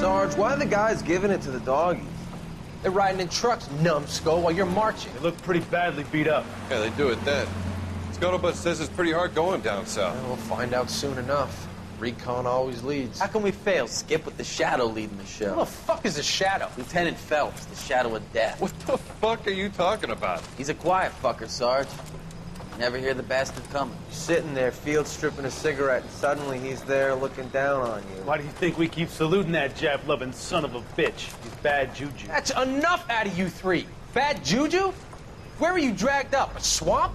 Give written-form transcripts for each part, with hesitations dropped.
Sarge, why are the guys giving it to the doggies? They're riding in trucks, numbskull, while you're marching. They look pretty badly beat up. Yeah, they do it then. Scuttlebutt says it's pretty hard going down south. Well, we'll find out soon enough. Recon always leads. How can we fail, Skip, with the Shadow leading the show? Who the fuck is a Shadow? Lieutenant Phelps, the Shadow of Death. What the fuck are you talking about? He's a quiet fucker, Sarge. Never hear the bastard coming. You're sitting there, field stripping a cigarette, and suddenly he's there looking down on you. Why do you think we keep saluting that Jap-loving son of a bitch? He's bad juju. That's enough out of you three. Bad juju? Where were you dragged up? A swamp?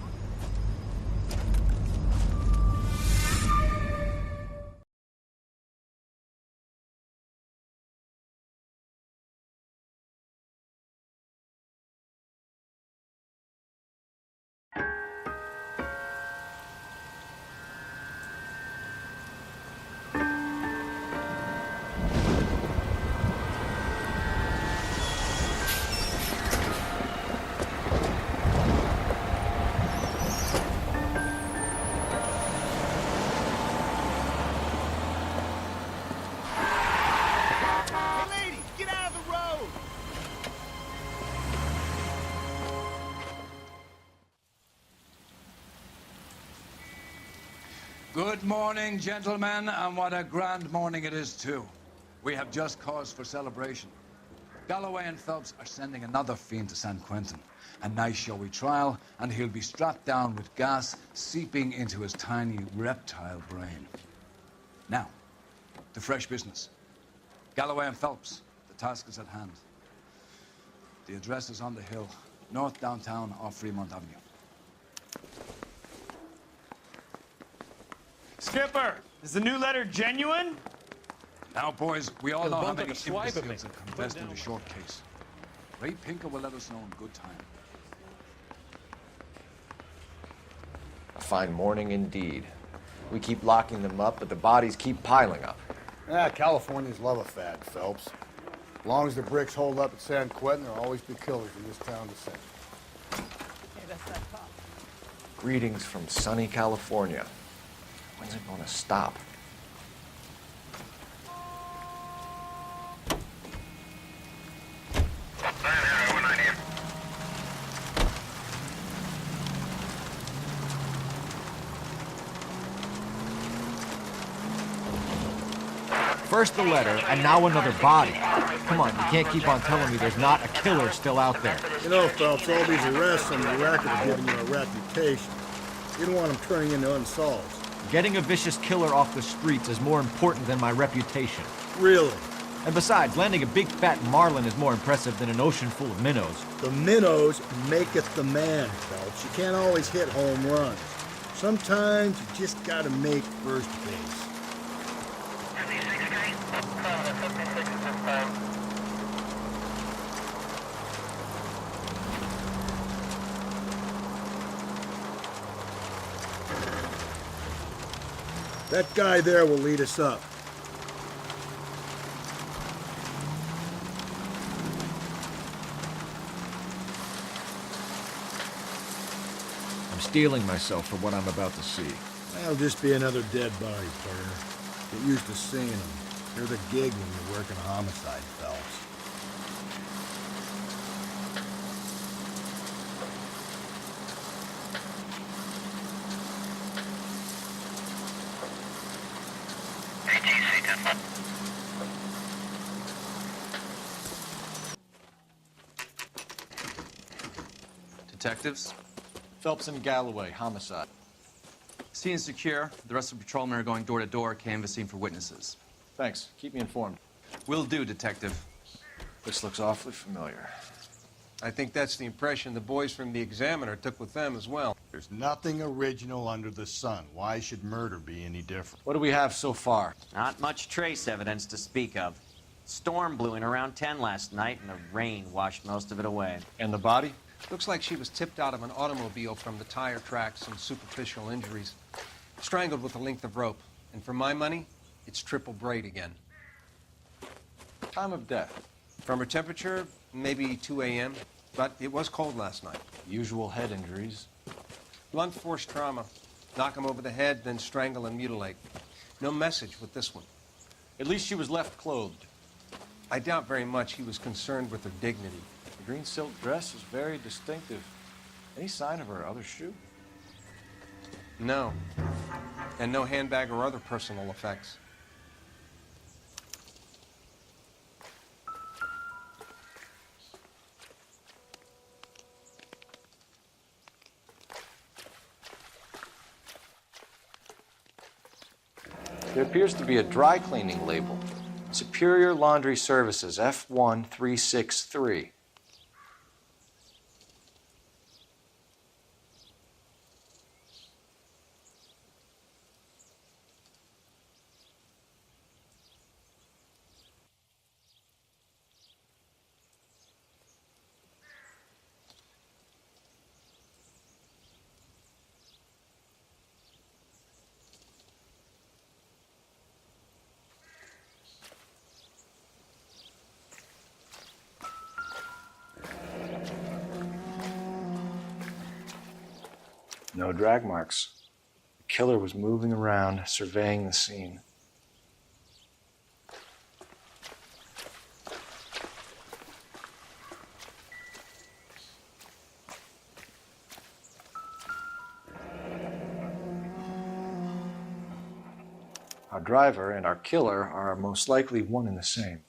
Good morning, gentlemen, and what a grand morning it is, too. We have just cause for celebration. Galloway and Phelps are sending another fiend to San Quentin. A nice showy trial, and he'll be strapped down with gas seeping into his tiny reptile brain. Now, to fresh business. Galloway and Phelps, the task is at hand. The address is on the hill, north downtown off Fremont Avenue. Skipper, is the new letter genuine? Now, boys, we all know how many swipe of imbeciles have confessed in the short case. Ray Pinker will let us know in good time. A fine morning indeed. We keep locking them up, but the bodies keep piling up. Californians love a fad, Phelps. As long as the bricks hold up at San Quentin, there'll always be killers in this town to sing. Hey, that's that cop. Greetings from sunny California. When's it going to stop? First the letter, and now another body. Come on, you can't keep on telling me there's not a killer still out there. You know, Phelps, all these arrests on the record are giving you a reputation. You don't want them turning into unsolved. Getting a vicious killer off the streets is more important than my reputation. Really? And besides, landing a big fat marlin is more impressive than an ocean full of minnows. The minnows maketh the man, Phelps. You can't always hit home runs. Sometimes you just gotta make first base. That guy there will lead us up. I'm steeling myself for what I'm about to see. That'll just be another dead body, partner. Get used to seeing them. They're the gig when you're working homicide, Phelps. Detectives? Phelps and Galloway, homicide. Scene is secure. The rest of the patrolmen are going door to door, canvassing for witnesses. Thanks. Keep me informed. Will do, Detective. This looks awfully familiar. I think that's the impression the boys from the Examiner took with them as well. There's nothing original under the sun. Why should murder be any different? What do we have so far? Not much trace evidence to speak of. Storm blew in around 10 last night, and the rain washed most of it away. And the body? Looks like she was tipped out of an automobile from the tire tracks and superficial injuries. Strangled with a length of rope. And for my money, it's triple braid again. Time of death? From her temperature, maybe 2 a.m., but it was cold last night. Usual head injuries. Blunt force trauma. Knock him over the head, then strangle and mutilate. No message with this one. At least she was left clothed. I doubt very much he was concerned with her dignity. The green silk dress is very distinctive. Any sign of her other shoe? No. And no handbag or other personal effects. There appears to be a dry cleaning label. Superior Laundry Services, F1363. No drag marks. The killer was moving around, surveying the scene. Our driver and our killer are most likely one and the same.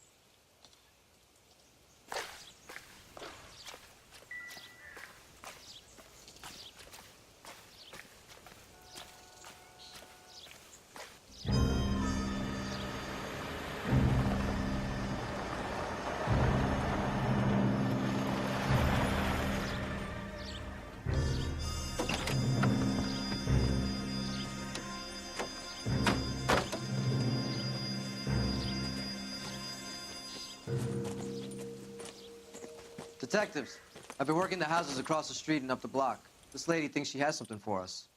Detectives, I've been working the houses across the street and up the block. This lady thinks she has something for us.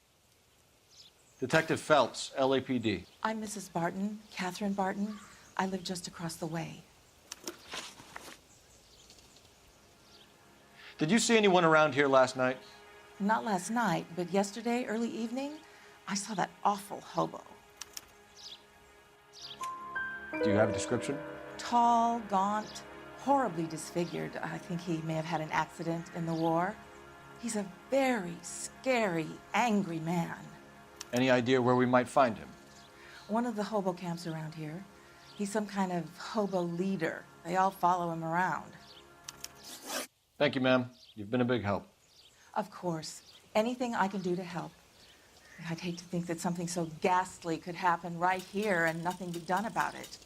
Detective Phelps, LAPD. I'm Mrs. Barton, Catherine Barton. I live just across the way. Did you see anyone around here last night? Not last night, but yesterday, early evening, I saw that awful hobo. Do you have a description? Tall, gaunt, horribly disfigured. I think he may have had an accident in the war. He's a very scary, angry man. Any idea where we might find him? One of the hobo camps around here. He's some kind of hobo leader. They all follow him around. Thank you, ma'am. You've been a big help. Of course. Anything I can do to help. I'd hate to think that something so ghastly could happen right here and nothing be done about it.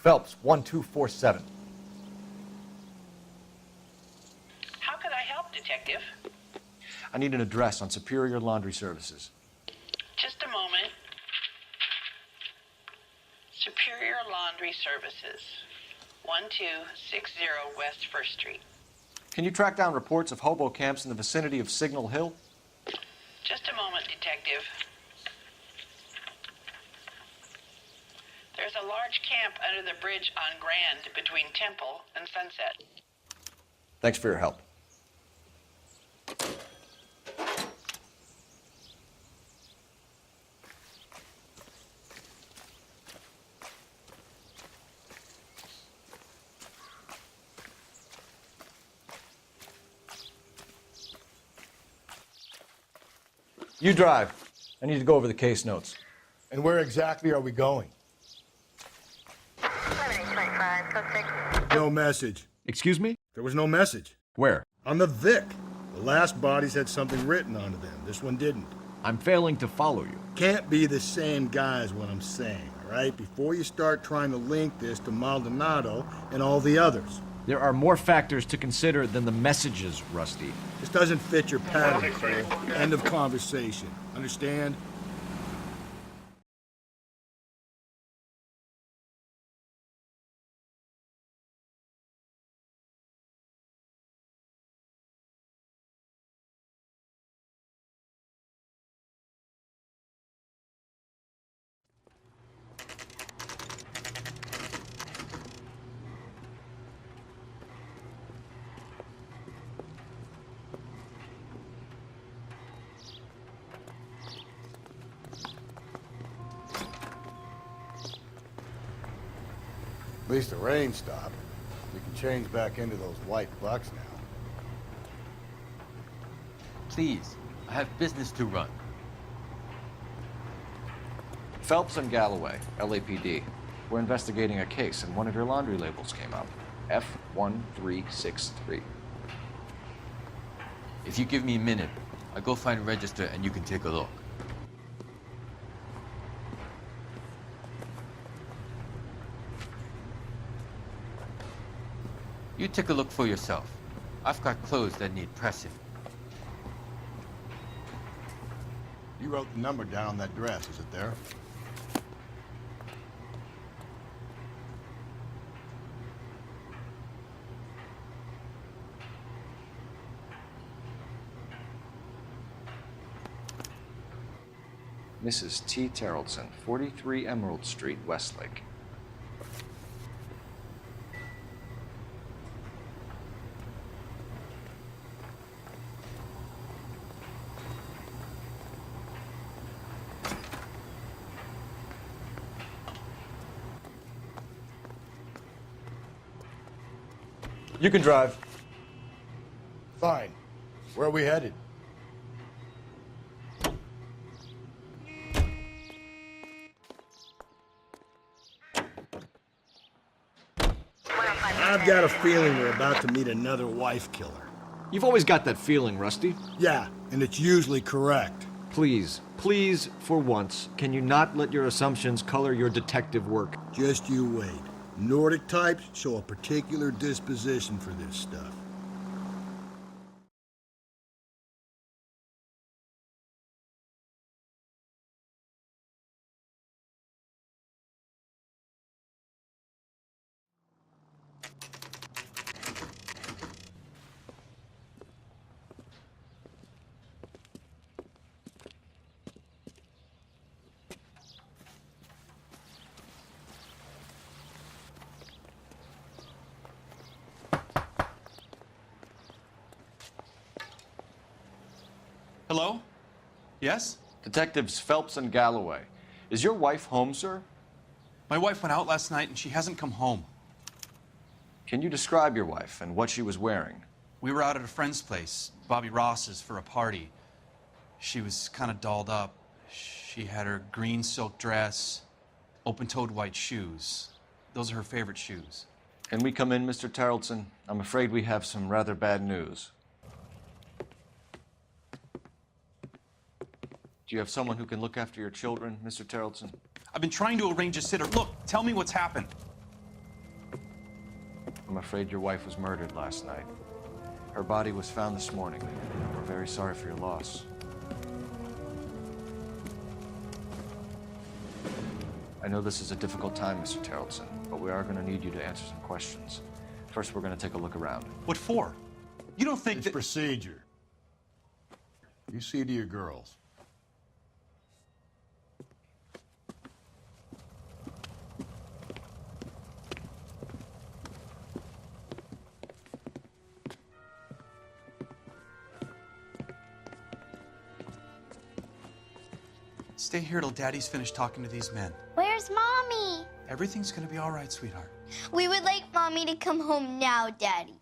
Phelps, 1247. How could I help, Detective? I need an address on Superior Laundry Services. Just a moment. Superior Laundry Services, 1260 West 1st Street. Can you track down reports of hobo camps in the vicinity of Signal Hill? Just a moment, Detective. There's a large camp under the bridge on Grand between Temple and Sunset. Thanks for your help. You drive. I need to go over the case notes. And where exactly are we going? No message. Excuse me? There was no message. Where? On the Vic. The last bodies had something written onto them. This one didn't. I'm failing to follow you. Can't be the same guy is what I'm saying, all right? Before you start trying to link this to Maldonado and all the others. There are more factors to consider than the messages, Rusty. This doesn't fit your pattern, Cole. End of conversation. Understand? At least the rain stopped. We can change back into those white bucks now. Please, I have business to run. Phelps and Galloway, LAPD. We're investigating a case, and one of your laundry labels came up. F1363. If you give me a minute, I'll go find a register and you can take a look. You take a look for yourself. I've got clothes that need pressing. You wrote the number down on that dress, is it there? Mrs. T. Terrellson, 43 Emerald Street, Westlake. You can drive. Fine. Where are we headed? I've got a feeling we're about to meet another wife killer. You've always got that feeling, Rusty. Yeah, and it's usually correct. Please, please, for once, can you not let your assumptions color your detective work? Just you wait. Nordic types show a particular disposition for this stuff. Hello? Yes? Detectives Phelps and Galloway. Is your wife home, sir? My wife went out last night and she hasn't come home. Can you describe your wife and what she was wearing? We were out at a friend's place, Bobby Ross's, for a party. She was kind of dolled up. She had her green silk dress, open-toed white shoes. Those are her favorite shoes. Can we come in, Mr. Terrellson? I'm afraid we have some rather bad news. Do you have someone who can look after your children, Mr. Terrellson? I've been trying to arrange a sitter. Look, tell me what's happened. I'm afraid your wife was murdered last night. Her body was found this morning. We're very sorry for your loss. I know this is a difficult time, Mr. Terrellson, but we are going to need you to answer some questions. First, we're going to take a look around. What for? You don't think It's that... procedure. You see to your girls. Stay here till Daddy's finished talking to these men. Where's Mommy? Everything's gonna be all right, sweetheart. We would like Mommy to come home now, Daddy.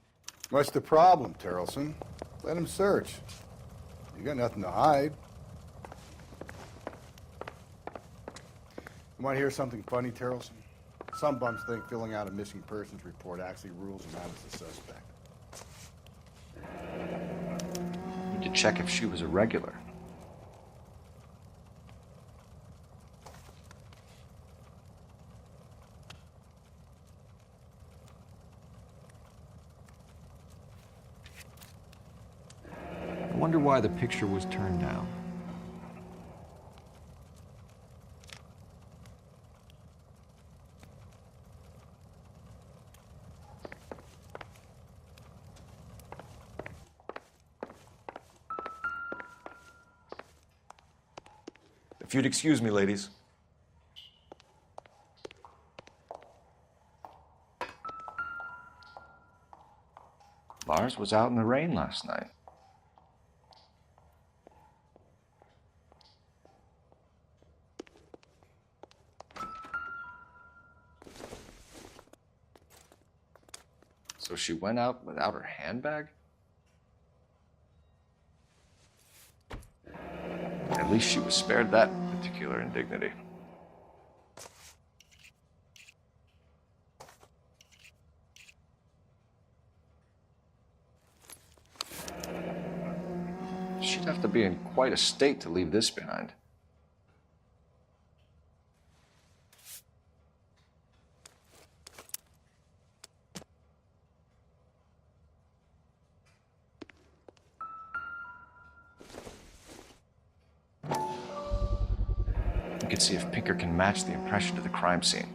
What's the problem, Terrellson? Let him search. You got nothing to hide. You want to hear something funny, Terrellson? Some bums think filling out a missing persons report actually rules him out as a suspect. Need to check if she was a regular. I wonder why the picture was turned down. If you'd excuse me, ladies. Lars was out in the rain last night. So she went out without her handbag? At least she was spared that particular indignity. She'd have to be in quite a state to leave this behind. You can see if Pinker can match the impression to the crime scene.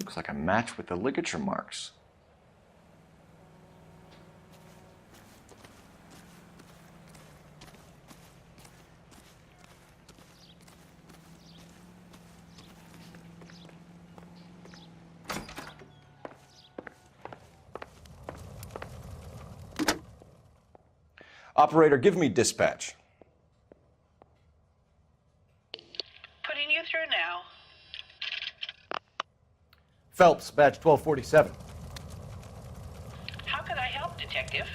Looks like a match with the ligature marks. Operator, give me dispatch. Putting you through now. Phelps, badge 1247. How could I help, Detective?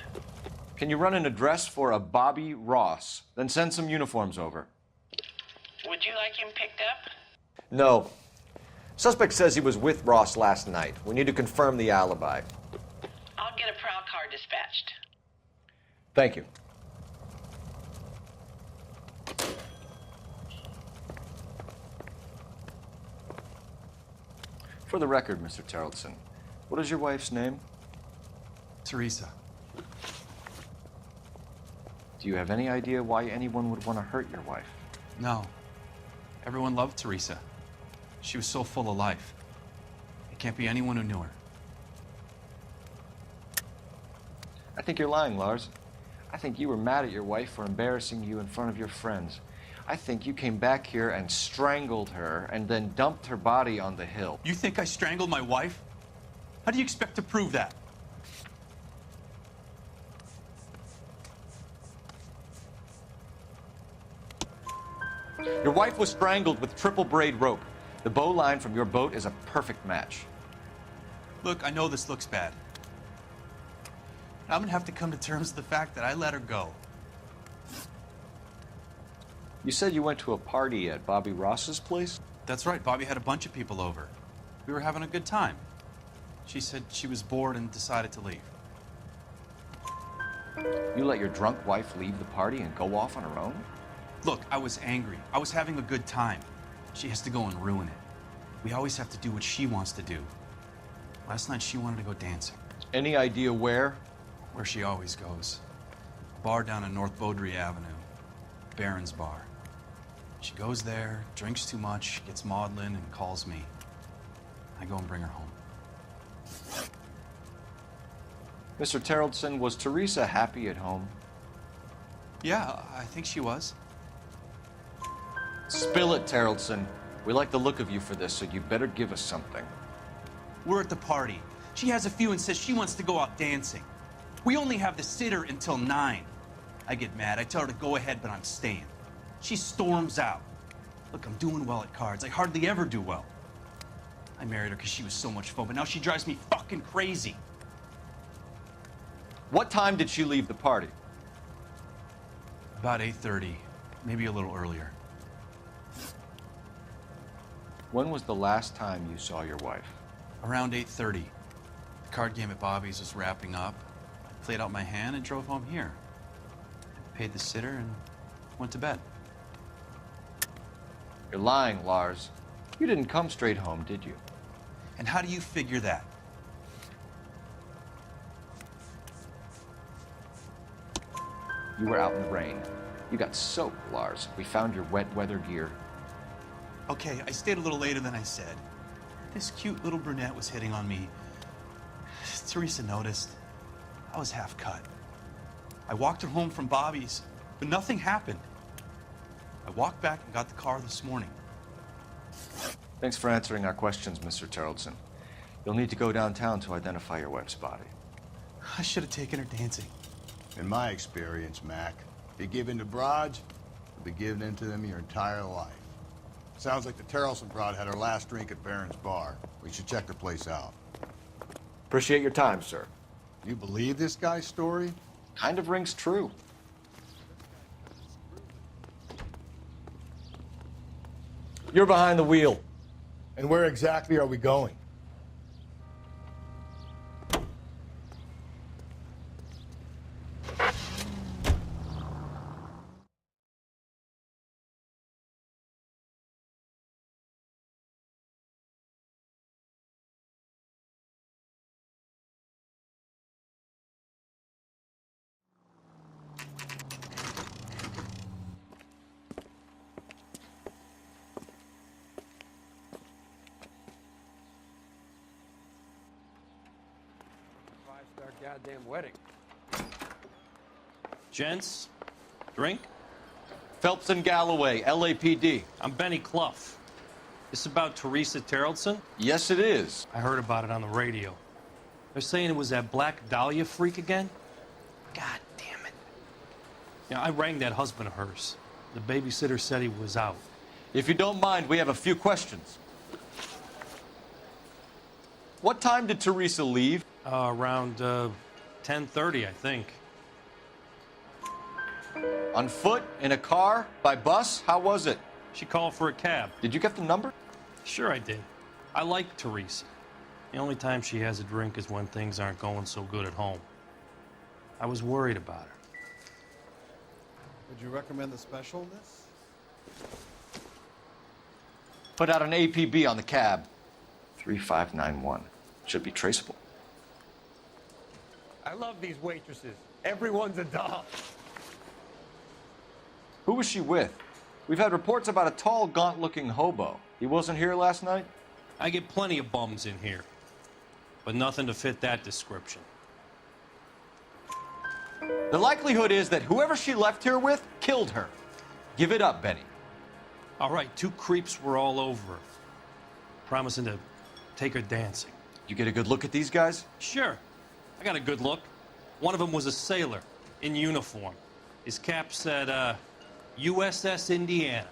Can you run an address for a Bobby Ross? Then send some uniforms over. Would you like him picked up? No. Suspect says he was with Ross last night. We need to confirm the alibi. I'll get a prowl car dispatched. Thank you. For the record, Mr. Terrelson, what is your wife's name? Teresa. Do you have any idea why anyone would want to hurt your wife? No. Everyone loved Teresa. She was so full of life. It can't be anyone who knew her. I think you're lying, Lars. I think you were mad at your wife for embarrassing you in front of your friends. I think you came back here and strangled her and then dumped her body on the hill. You think I strangled my wife? How do you expect to prove that? Your wife was strangled with triple braid rope. The bow line from your boat is a perfect match. Look, I know this looks bad. I'm gonna have to come to terms with the fact that I let her go. You said you went to a party at Bobby Ross's place? That's right, Bobby had a bunch of people over. We were having a good time. She said she was bored and decided to leave. You let your drunk wife leave the party and go off on her own? Look, I was angry. I was having a good time. She has to go and ruin it. We always have to do what she wants to do. Last night she wanted to go dancing. Any idea where? Where she always goes. A bar down on North Beaudry Avenue. Barron's Bar. She goes there, drinks too much, gets maudlin, and calls me. I go and bring her home. Mr. Terrelson, was Teresa happy at home? Yeah, I think she was. Spill it, Terrelson. We like the look of you for this, so you better give us something. We're at the party. She has a few and says she wants to go out dancing. We only have the sitter until 9. I get mad. I tell her to go ahead, but I'm staying. She storms out. Look, I'm doing well at cards. I hardly ever do well. I married her because she was so much fun, but now she drives me fucking crazy. What time did she leave the party? About 8:30, maybe a little earlier. When was the last time you saw your wife? Around 8:30. The card game at Bobby's was wrapping up. I played out my hand and drove home here. Paid the sitter and went to bed. You're lying, Lars. You didn't come straight home, did you? And how do you figure that? You were out in the rain. You got soaked, Lars. We found your wet weather gear. Okay, I stayed a little later than I said. This cute little brunette was hitting on me. Teresa noticed. I was half cut. I walked her home from Bobby's, but nothing happened. I walked back and got the car this morning. Thanks for answering our questions, Mr. Tarleton. You'll need to go downtown to identify your wife's body. I should have taken her dancing. In my experience, Mac, you give in to broads, you'll be giving in to them your entire life. Sounds like the Tarleton broad had her last drink at Barron's Bar. We should check the place out. Appreciate your time, sir. You believe this guy's story? Kind of rings true. You're behind the wheel. And where exactly are we going? Goddamn wedding. Gents, drink? Phelps and Galloway, LAPD. I'm Benny Clough. This about Teresa Tarleton? Yes, it is. I heard about it on the radio. They're saying it was that Black Dahlia freak again? God damn it. I rang that husband of hers. The babysitter said he was out. If you don't mind, we have a few questions. What time did Teresa leave? Around 10:30, I think. On foot? In a car? By bus? How was it? She called for a cab. Did you get the number? Sure I did. I like Teresa. The only time she has a drink is when things aren't going so good at home. I was worried about her. Would you recommend the special in this? Put out an APB on the cab. 3591. Should be traceable. I love these waitresses. Everyone's a doll. Who was she with? We've had reports about a tall, gaunt-looking hobo. He wasn't here last night? I get plenty of bums in here, but nothing to fit that description. The likelihood is that whoever she left here with killed her. Give it up, Benny. All right, 2 creeps were all over her, promising to take her dancing. You get a good look at these guys? Sure. I got a good look. One of them was a sailor in uniform. His cap said, USS Indiana.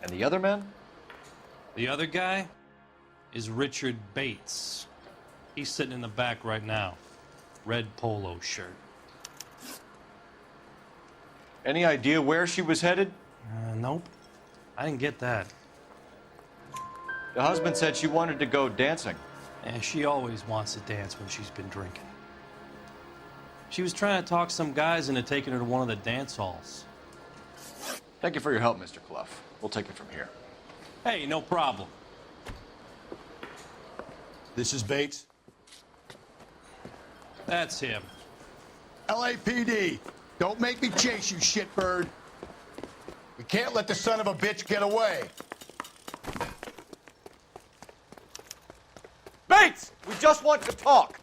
And the other man? The other guy is Richard Bates. He's sitting in the back right now. Red polo shirt. Any idea where she was headed? Nope. I didn't get that. The husband said she wanted to go dancing. And she always wants to dance when she's been drinking. She was trying to talk some guys into taking her to one of the dance halls. Thank you for your help, Mr. Clough. We'll take it from here. Hey, no problem. This is Bates? That's him. LAPD, don't make me chase you, shitbird. We can't let the son of a bitch get away. Bates! We just want to talk.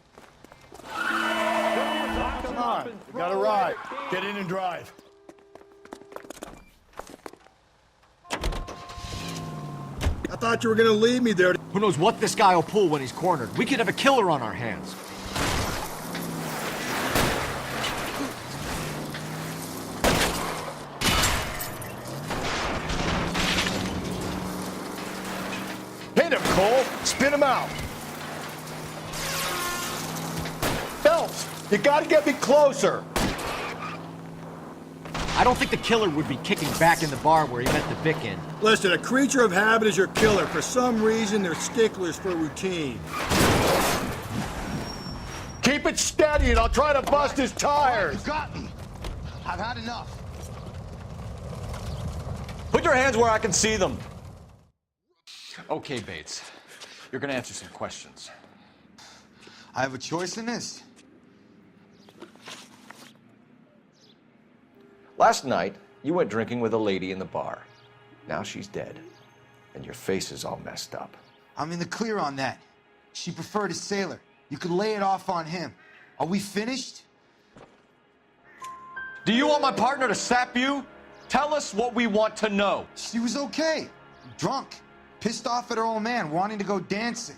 Come on, we got a ride. Get in and drive. I thought you were gonna leave me there. Who knows what this guy will pull when he's cornered? We could have a killer on our hands. Hit him, Cole. Spin him out. Phelps, you gotta get me closer. I don't think the killer would be kicking back in the bar where he met the Vic in. Listen, a creature of habit is your killer. For some reason, they're sticklers for routine. Keep it steady and I'll try to bust his tires. You got me. I've had enough. Put your hands where I can see them. Okay, Bates. You're gonna answer some questions. I have a choice in this. Last night, you went drinking with a lady in the bar. Now she's dead, and your face is all messed up. I'm in the clear on that. She preferred a sailor. You could lay it off on him. Are we finished? Do you want my partner to sap you? Tell us what we want to know. She was okay. Drunk. Pissed off at her old man, wanting to go dancing.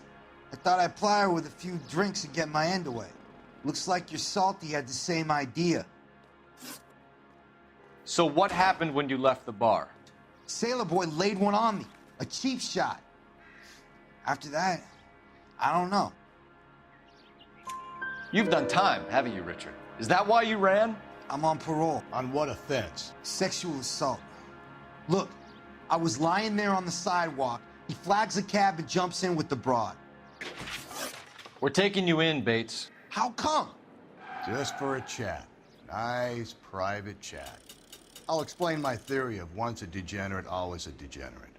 I thought I'd ply her with a few drinks and get my end away. Looks like your Salty had the same idea. So what happened when you left the bar? Sailor boy laid one on me. A cheap shot. After that, I don't know. You've done time, haven't you, Richard? Is that why you ran? I'm on parole. On what offense? Sexual assault. Look, I was lying there on the sidewalk. He flags a cab and jumps in with the broad. We're taking you in, Bates. How come? Just for a chat. Nice private chat. I'll explain my theory of once a degenerate, always a degenerate.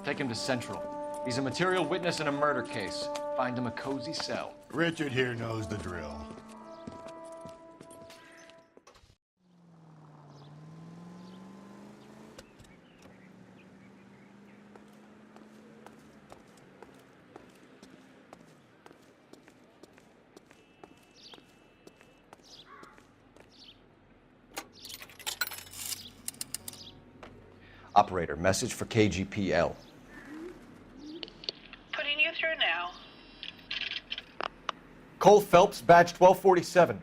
Take him to Central. He's a material witness in a murder case. Find him a cozy cell. Richard here knows the drill. Operator, message for KGPL. Putting you through now. Cole Phelps, badge 1247.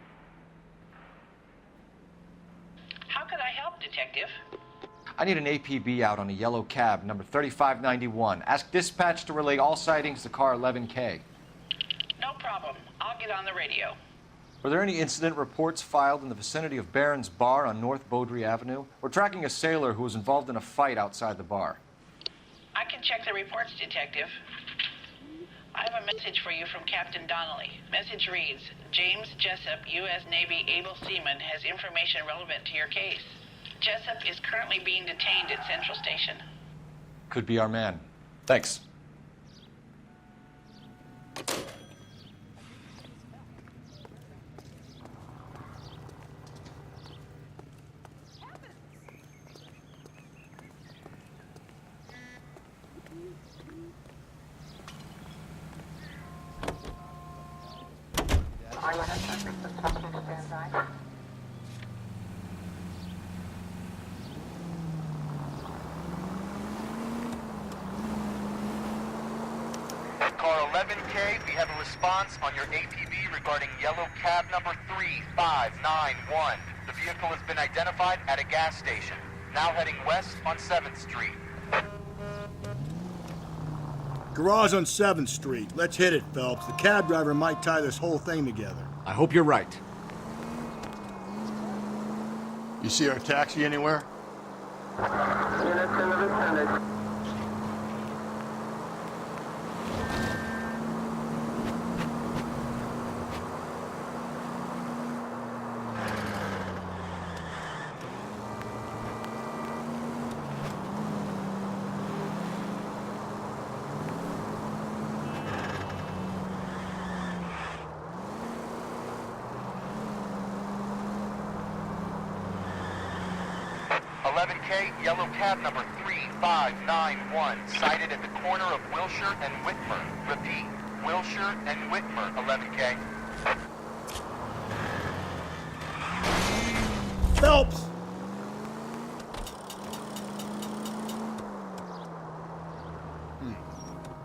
How could I help, Detective? I need an APB out on a yellow cab, number 3591. Ask dispatch to relay all sightings to car 11K. No problem. I'll get on the radio. Were there any incident reports filed in the vicinity of Barron's Bar on North Beaudry Avenue? We're tracking a sailor who was involved in a fight outside the bar. I can check the reports, Detective. I have a message for you from Captain Donnelly. Message reads, James Jessup, U.S. Navy able seaman, has information relevant to your case. Jessup is currently being detained at Central Station. Could be our man. Thanks. Car 11K, we have a response on your APB regarding yellow cab number 3591. The vehicle has been identified at a gas station, now heading west on 7th Street. Garage on 7th Street. Let's hit it, Phelps. The cab driver might tie this whole thing together. I hope you're right. You see our taxi anywhere? Units in the vicinity. Yellow cab number 3591, sighted at the corner of Wilshire and Whitmer. Repeat, Wilshire and Whitmer, 11K. Phelps!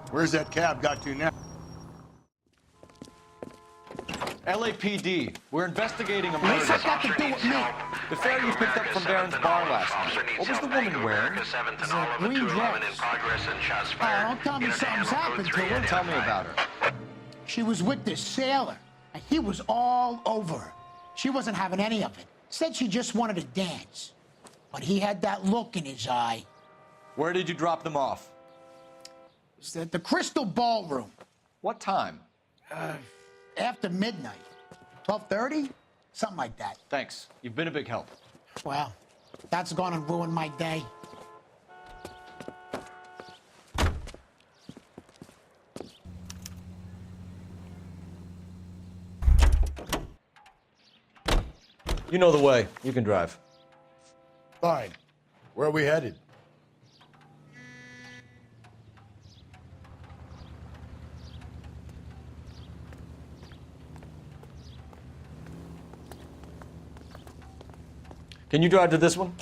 Where's that cab got to now? LAPD, we're investigating a murder. What's that got to do with me? The fare you picked up from Barron's Bar last night. What was the woman wearing? A green dress. Oh, don't tell me something's happened to her. Tell me about her. She was with this sailor, and he was all over her. She wasn't having any of it. Said she just wanted to dance. But he had that look in his eye. Where did you drop them off? It was at the Crystal Ballroom. What time? After midnight. 12:30? Something like that. Thanks. You've been a big help. Well, that's gone and ruined my day. You know the way. You can drive. Fine. Where are we headed? Can you drive to this one?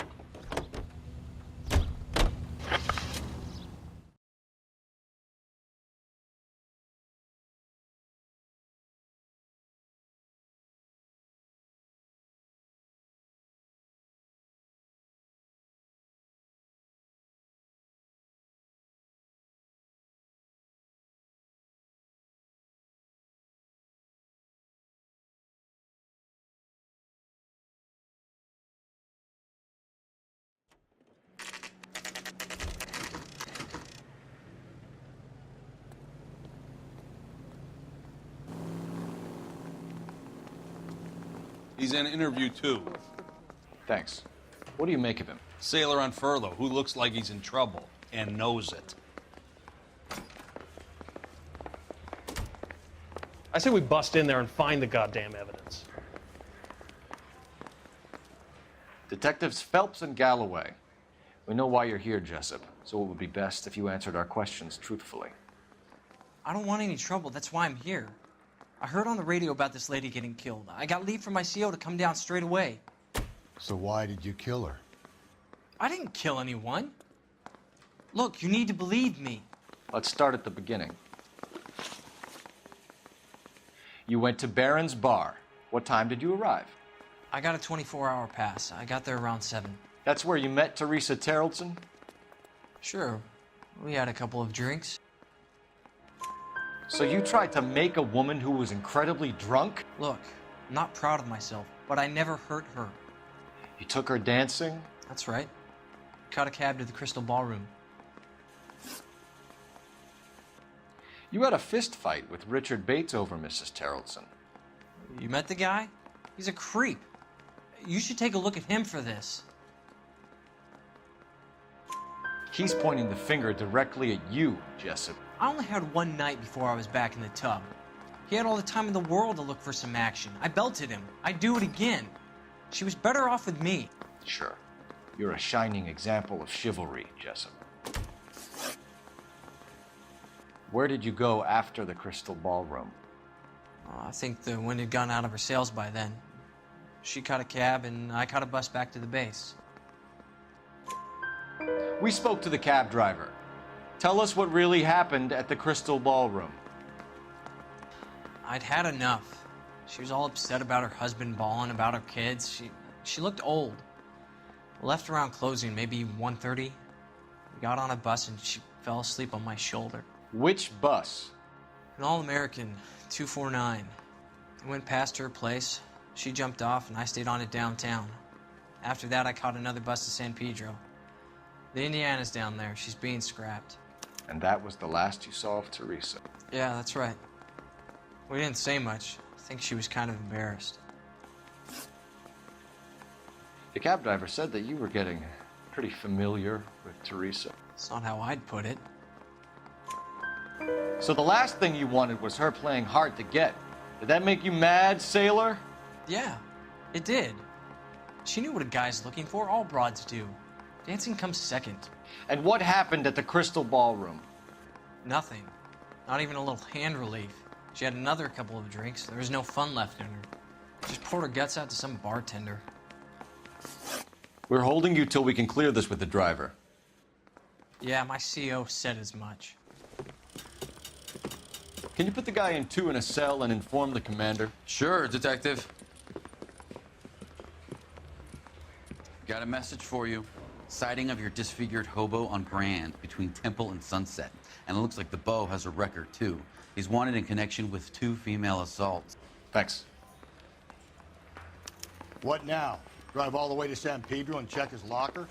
He's in interview 2. Thanks. What do you make of him? Sailor on furlough who looks like he's in trouble and knows it. I say we bust in there and find the goddamn evidence. Detectives Phelps and Galloway. We know why you're here, Jessup, so it would be best if you answered our questions truthfully. I don't want any trouble. That's why I'm here. I heard on the radio about this lady getting killed. I got leave from my CO to come down straight away. So why did you kill her? I didn't kill anyone. Look, you need to believe me. Let's start at the beginning. You went to Barron's Bar. What time did you arrive? I got a 24-hour pass. I got there around 7. That's where you met Teresa Terrellson? Sure. We had a couple of drinks. So you tried to make a woman who was incredibly drunk? Look, I'm not proud of myself, but I never hurt her. You took her dancing? That's right. Caught a cab to the Crystal Ballroom. You had a fist fight with Richard Bates over Mrs. Terrellson. You met the guy? He's a creep. You should take a look at him for this. He's pointing the finger directly at you, Jessup. I only had one night before I was back in the tub. He had all the time in the world to look for some action. I belted him. I'd do it again. She was better off with me. Sure. You're a shining example of chivalry, Jessup. Where did you go after the Crystal Ballroom? I think the wind had gone out of her sails by then. She caught a cab, and I caught a bus back to the base. We spoke to the cab driver. Tell us what really happened at the Crystal Ballroom. I'd had enough. She was all upset about her husband bawling about her kids. She looked old. Left around closing, maybe 1:30. We got on a bus and she fell asleep on my shoulder. Which bus? An All-American, 249. I went past her place. She jumped off and I stayed on it downtown. After that, I caught another bus to San Pedro. The Indiana's down there. She's being scrapped. And that was the last you saw of Teresa? Yeah, that's right. We didn't say much. I think she was kind of embarrassed. The cab driver said that you were getting pretty familiar with Teresa. It's not how I'd put it. So the last thing you wanted was her playing hard to get. Did that make you mad, sailor? Yeah, it did. She knew what a guy's looking for. All broads do. Dancing comes second. And what happened at the Crystal Ballroom? Nothing. Not even a little hand relief. She had another couple of drinks. There was no fun left in her. Just poured her guts out to some bartender. We're holding you till we can clear this with the driver. Yeah, my CO said as much. Can you put the guy in 2 in a cell and inform the commander? Sure, Detective. Got a message for you. Sighting of your disfigured hobo on Grand between Temple and Sunset. And it looks like the Beau has a record, too. He's wanted in connection with 2 female assaults. Thanks. What now? Drive all the way to San Pedro and check his locker?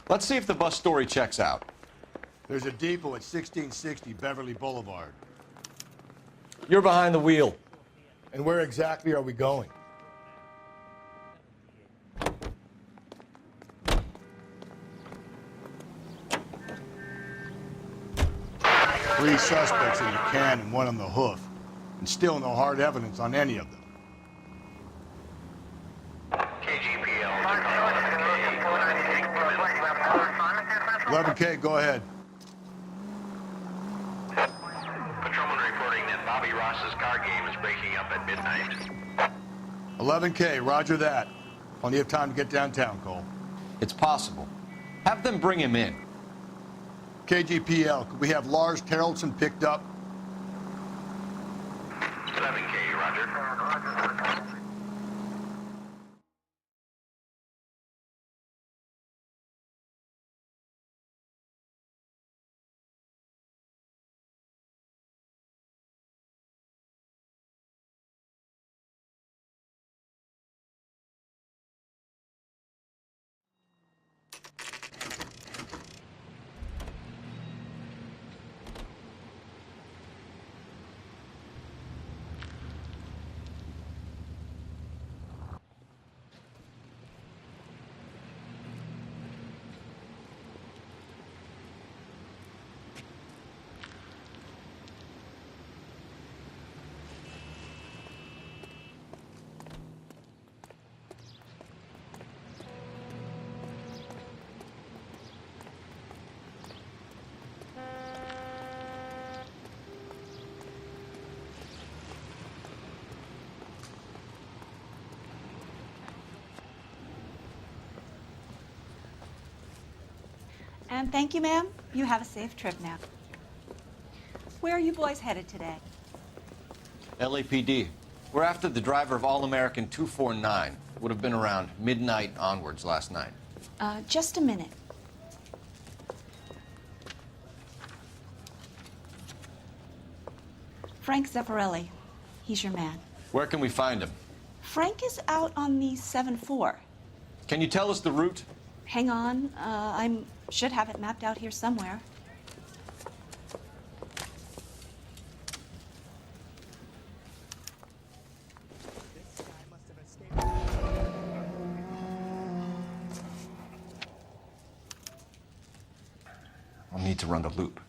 Let's see if the bus story checks out. There's a depot at 1660 Beverly Boulevard. You're behind the wheel. And where exactly are we going? Three suspects in the can and 1 on the hoof. And still no hard evidence on any of them. 11K, go ahead. Patrolman reporting that Bobby Ross's car game is breaking up at midnight. 11K, roger that. Plenty of time to get downtown, Cole. It's possible. Have them bring him in. KGPL, could we have Lars Carrollson picked up? 11K, roger. And thank you, ma'am. You have a safe trip now. Where are you boys headed today? LAPD. We're after the driver of All-American 249. Would have been around midnight onwards last night. Just a minute. Frank Zeffirelli. He's your man. Where can we find him? Frank is out on the 7-4. Can you tell us the route? Hang on. I should have it mapped out here somewhere. I'll need to run the loop.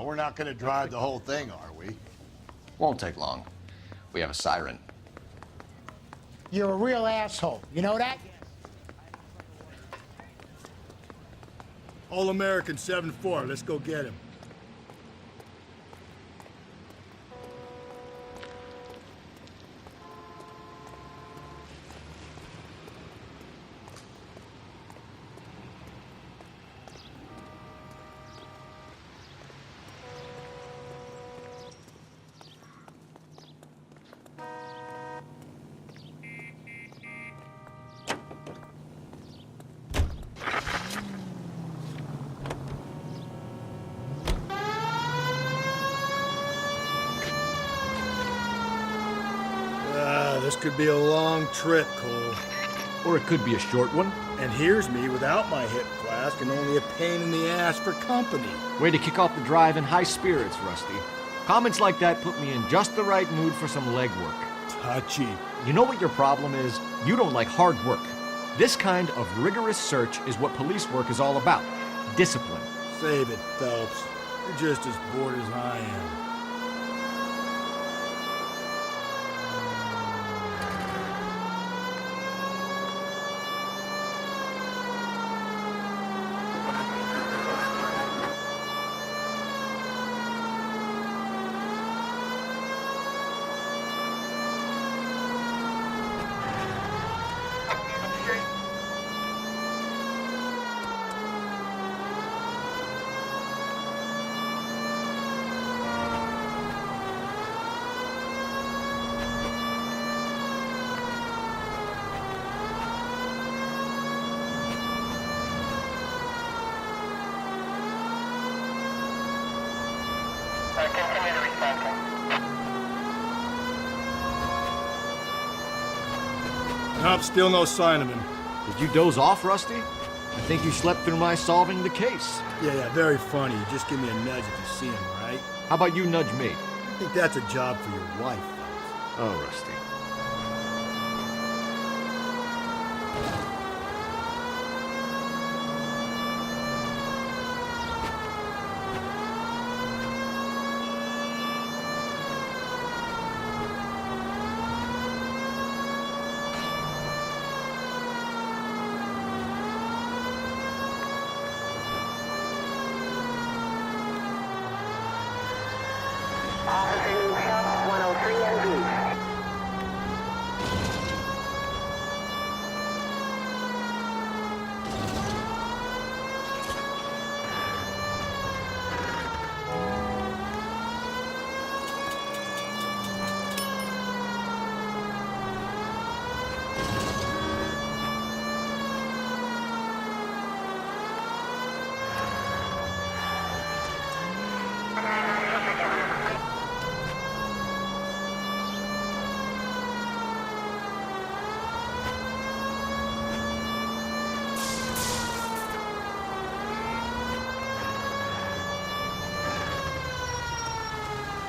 We're not going to drive the whole thing, are we? Won't take long. We have a siren. You're a real asshole. You know that? All-American 7-4, let's go get him. This could be a long trip, Cole. Or it could be a short one. And here's me without my hip flask and only a pain in the ass for company. Way to kick off the drive in high spirits, Rusty. Comments like that put me in just the right mood for some legwork. Touchy. You know what your problem is? You don't like hard work. This kind of rigorous search is what police work is all about. Discipline. Save it, Phelps. You're just as bored as I am. Nope, still no sign of him. Did you doze off, Rusty? I think you slept through my solving the case. Yeah, very funny. You just give me a nudge if you see him, right? How about you nudge me? I think that's a job for your wife, Phelps. Oh, Rusty.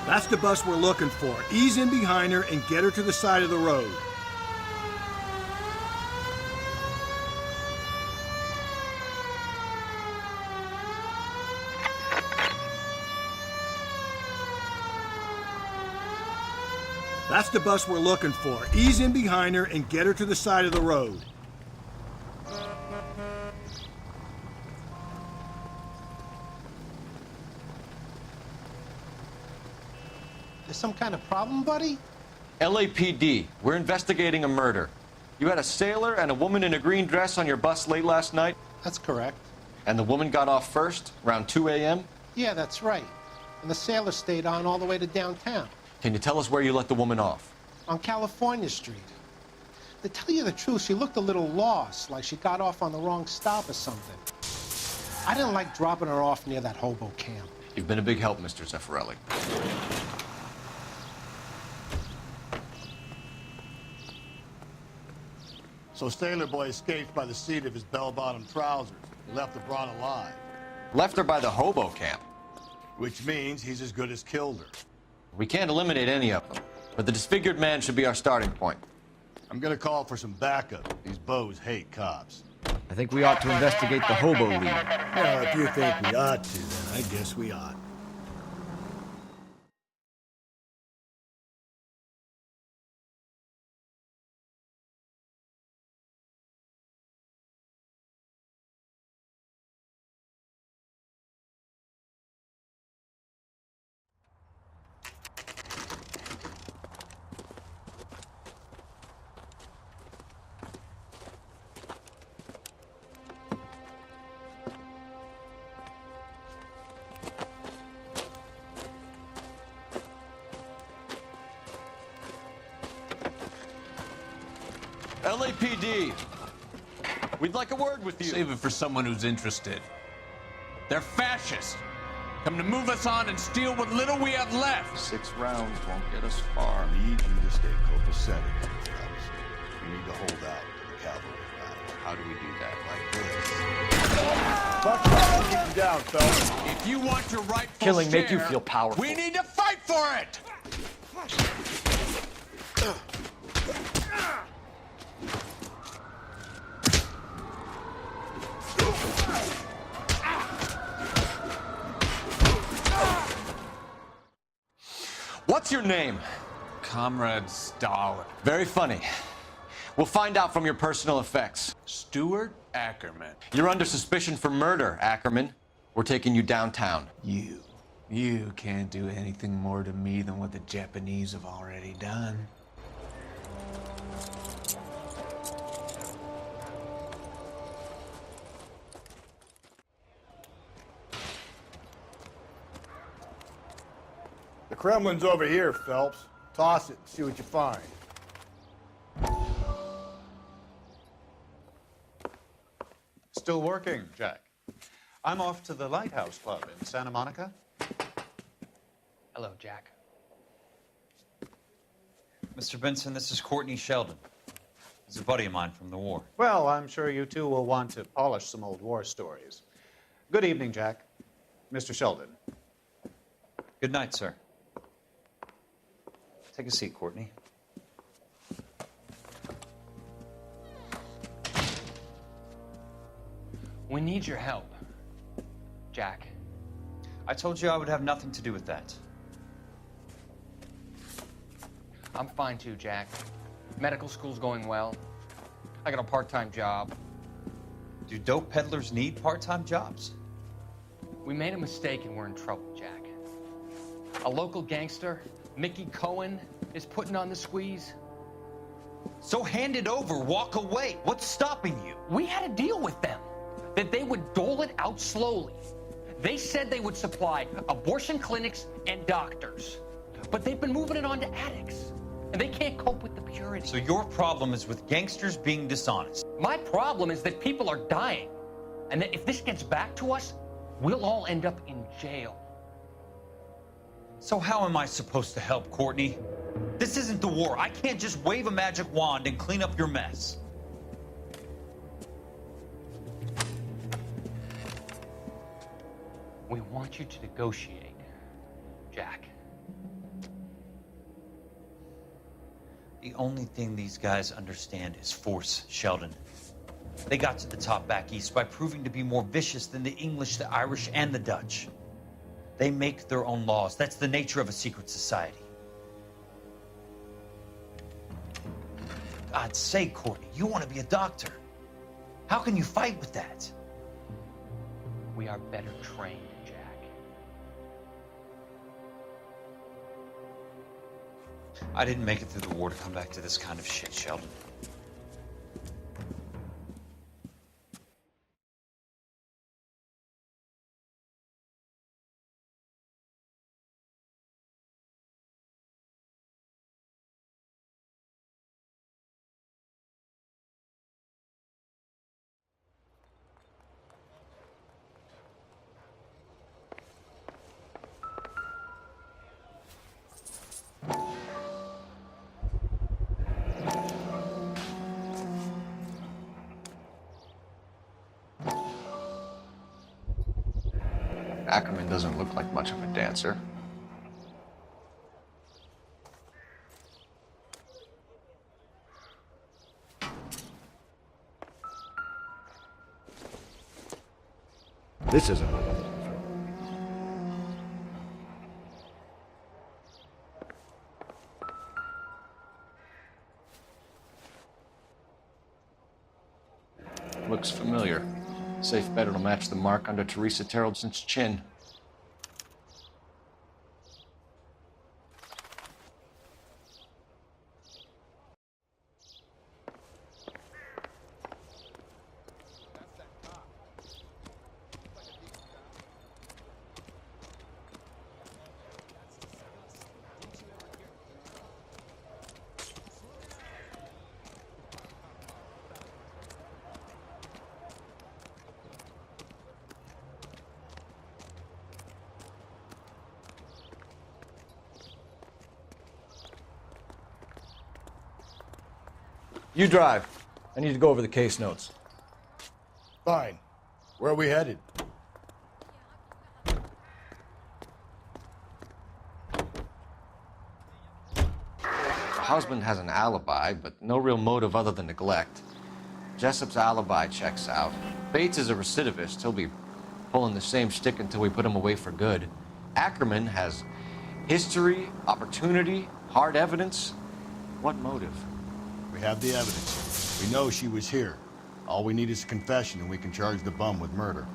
That's the bus we're looking for. Ease in behind her and get her to the side of the road. That's the bus we're looking for. Ease in behind her and get her to the side of the road. There's some kind of problem, buddy? LAPD, we're investigating a murder. You had a sailor and a woman in a green dress on your bus late last night? That's correct. And the woman got off first, around 2 a.m.? Yeah, that's right. And the sailor stayed on all the way to downtown. Can you tell us where you let the woman off? On California Street. To tell you the truth, she looked a little lost, like she got off on the wrong stop or something. I didn't like dropping her off near that hobo camp. You've been a big help, Mr. Zeffirelli. So Sailor Boy escaped by the seat of his bell-bottom trousers. He left the broad alive. Left her by the hobo camp. Which means he's as good as killed her. We can't eliminate any of them, but the disfigured man should be our starting point. I'm gonna call for some backup. These bows hate cops. I think we ought to investigate the hobo lead. Well, if you think we ought to, then I guess we ought. LAPD, we'd like a word with you. Save it for someone who's interested. They're fascists. Come to move us on and steal what little we have left. 6 rounds won't get us far. I need you to stay copacetic, fellas. You need to hold out to the cavalry ride. How do we do that? Fuck off, keep him down, fellas. If you want your rightful Killing share, make you feel powerful. we need to fight for it! What's your name? Comrade Stalin. Very funny. We'll find out from your personal effects. Stuart Ackerman. You're under suspicion for murder, Ackerman. We're taking you downtown. You can't do anything more to me than what the Japanese have already done. The Kremlin's over here, Phelps. Toss it and see what you find. Still working, Jack. I'm off to the Lighthouse Club in Santa Monica. Hello, Jack. Mr. Benson, this is Courtney Sheldon. He's a buddy of mine from the war. Well, I'm sure you two will want to polish some old war stories. Good evening, Jack. Mr. Sheldon. Good night, sir. Take a seat, Courtney. We need your help, Jack. I told you I would have nothing to do with that. I'm fine too, Jack. Medical school's going well. I got a part-time job. Do dope peddlers need part-time jobs? We made a mistake and we're in trouble, Jack. A local gangster, Mickey Cohen, is putting on the squeeze. So hand it over, walk away. What's stopping you? We had a deal with them that they would dole it out slowly. They said they would supply abortion clinics and doctors, but they've been moving it on to addicts, and they can't cope with the purity. So your problem is with gangsters being dishonest. My problem is that people are dying, and that if this gets back to us, we'll all end up in jail. So how am I supposed to help, Courtney? This isn't the war. I can't just wave a magic wand and clean up your mess. We want you to negotiate, Jack. The only thing these guys understand is force, Sheldon. They got to the top back east by proving to be more vicious than the English, the Irish, and the Dutch. They make their own laws. That's the nature of a secret society. For God's sake, Courtney, you want to be a doctor. How can you fight with that? We are better trained, Jack. I didn't make it through the war to come back to this kind of shit, Sheldon. Ackerman doesn't look like much of a dancer. This isn't. Looks familiar. Safe bet it'll match the mark under Teresa Terreldson's chin. You drive. I need to go over the case notes. Fine. Where are we headed? Her husband has an alibi, but no real motive other than neglect. Jessup's alibi checks out. Bates is a recidivist. He'll be pulling the same shtick until we put him away for good. Ackerman has history, opportunity, hard evidence. What motive? We have the evidence. We know she was here. All we need is a confession, and we can charge the bum with murder.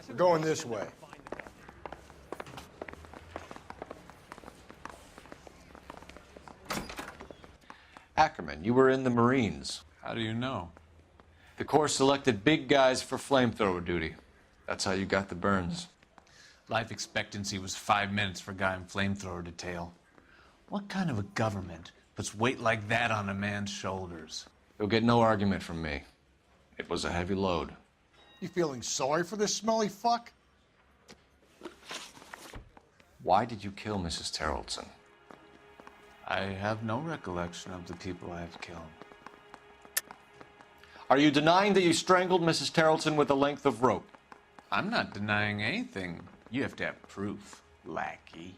We're going this way. Ackerman, you were in the Marines. How do you know? The Corps selected big guys for flamethrower duty. That's how you got the burns. Life expectancy was 5 minutes for a guy in flamethrower detail. What kind of a government puts weight like that on a man's shoulders? You'll get no argument from me. It was a heavy load. You feeling sorry for this smelly fuck? Why did you kill Mrs. Terrelson? I have no recollection of the people I have killed. Are you denying that you strangled Mrs. Terrelson with a length of rope? I'm not denying anything. You have to have proof, lackey.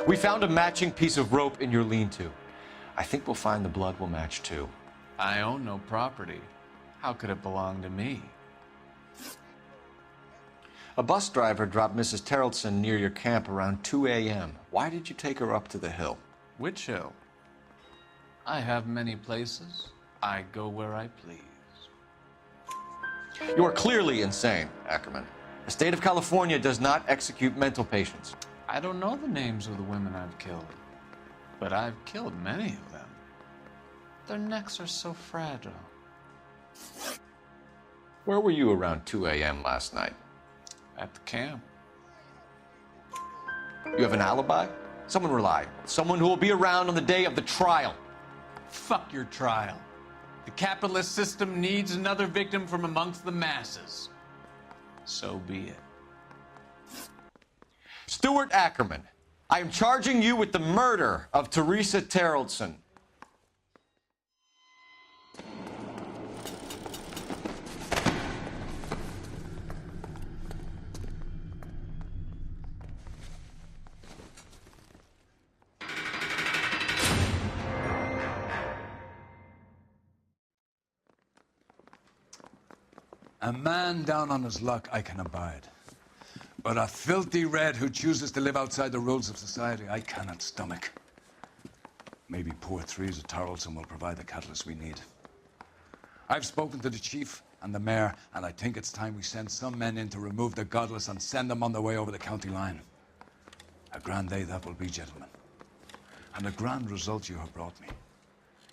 We found a matching piece of rope in your lean-to. I think we'll find the blood will match too. I own no property. How could it belong to me? A bus driver dropped Mrs. Terrelson near your camp around 2 a.m. Why did you take her up to the hill? Which hill? I have many places. I go where I please. You are clearly insane, Ackerman. The state of California does not execute mental patients. I don't know the names of the women I've killed, but I've killed many of them. Their necks are so fragile. Where were you around 2 a.m. last night? At the camp. You have an alibi? Someone reliable. Someone who will be around on the day of the trial. Fuck your trial. The capitalist system needs another victim from amongst the masses. So be it. Stuart Ackerman, I am charging you with the murder of Teresa Terrellson. A man down on his luck I can abide. But a filthy red who chooses to live outside the rules of society, I cannot stomach. Maybe poor Teresa Tarleton will provide the catalyst we need. I've spoken to the chief and the mayor, and I think it's time we send some men in to remove the godless and send them on their way over the county line. A grand day that will be, gentlemen. And a grand result you have brought me.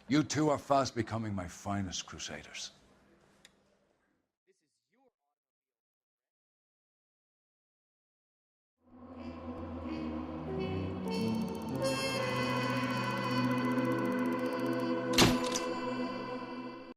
You two are fast becoming my finest crusaders.